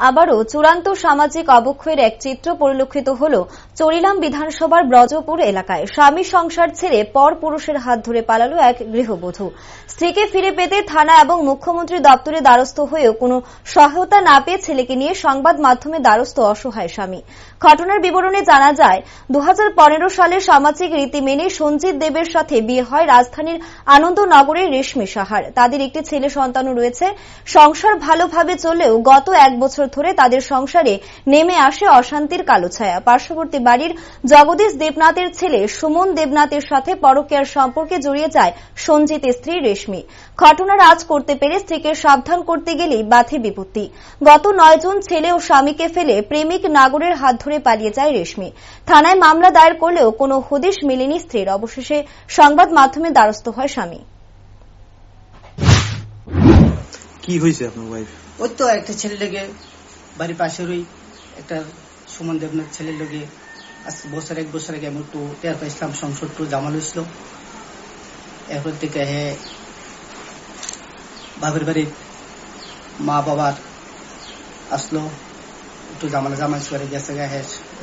আবারও চূড়ান্ত সামাজিক অবক্ষয়ের এক চিত্র পরিলক্ষিত হল চরিলাম বিধানসভার ব্রজপুর এলাকায়। স্বামী সংসার ছেড়ে পর পুরুষের হাত ধরে পালালো এক গৃহবধূ। স্ত্রীকে ফিরে পেতে থানা এবং মুখ্যমন্ত্রী দপ্তরে দ্বারস্থ হয়েও কোনো সহায়তা না পেয়ে ছেলেকে নিয়ে সংবাদ মাধ্যমে দ্বারস্থ অসহায় স্বামী। ঘটনার বিবরণে জানা যায়, 2015 সালে সামাজিক রীতি মেনে সঞ্জিত দেবের সাথে বিয়ে হয় রাজধানীর আনন্দনগরের রেশমি সাহার। তাদের একটি ছেলে সন্তানও রয়েছে। সংসার ভালোভাবে চললেও গত এক বছর ধরে তাদের সংসারে নেমে আসে অশান্তির কালো ছায়া। পার্শ্ববর্তী বাড়ির জগদীশ দেবনাথের ছেলে সুমন দেবনাথের সাথে পরকীয়ার সম্পর্কে জড়িয়ে যায় সঞ্জিতের স্ত্রী রেশমি। ঘটনার আঁচ করতে পেরে স্ত্রীকে সাবধান করতে গেলেই বাধে বিপত্তি। গত 9 জন ছেলে ও স্বামীকে ফেলে প্রেমিক নাগরের হাত ধরে পালিয়ে যায় রেশমি। থানায় মামলা দায়ের করলেও কোনো হদিশ মেলেনি স্ত্রীর। অবশেষে সংবাদ মাধ্যমে দ্বারস্থ হয় স্বামী। কি হয়েছে আপনার ওয়াইফ? ওই তো একটা ছেলে লেগে বাড়ির পাশেরই একটা সুমন দেবনাথ ছেলের লেগে আজ এক বছর আগে আমি একটু টের পাইছিলাম সংসদ একটু জামাল হয়েছিল। এরপর থেকে বাপের বাড়ির মা বাবার আসলো একটু জামাইশ করে গেছে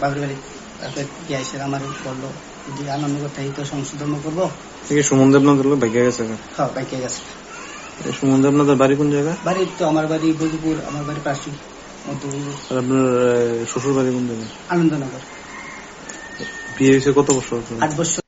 বাপের বাড়ি গিয়ে এসে আমার বললো যদি আনন্দ করতে তো সংশোধন করবো। সুমন দেবনাথ বাইকে গেছে? হ্যাঁ, বাইকে গেছে। সুমন দেবনাথের বাড়ি কোন জায়গায়? বাড়ি তো আমার বাড়ি বজপুর, আমার বাড়ি পাশে মধ্যবজপুর। আপনার শ্বশুর বাড়ি কোন জায়গায়? আনন্দনগর। বিয়ে হয়েছে কত বছর? 8 বছর।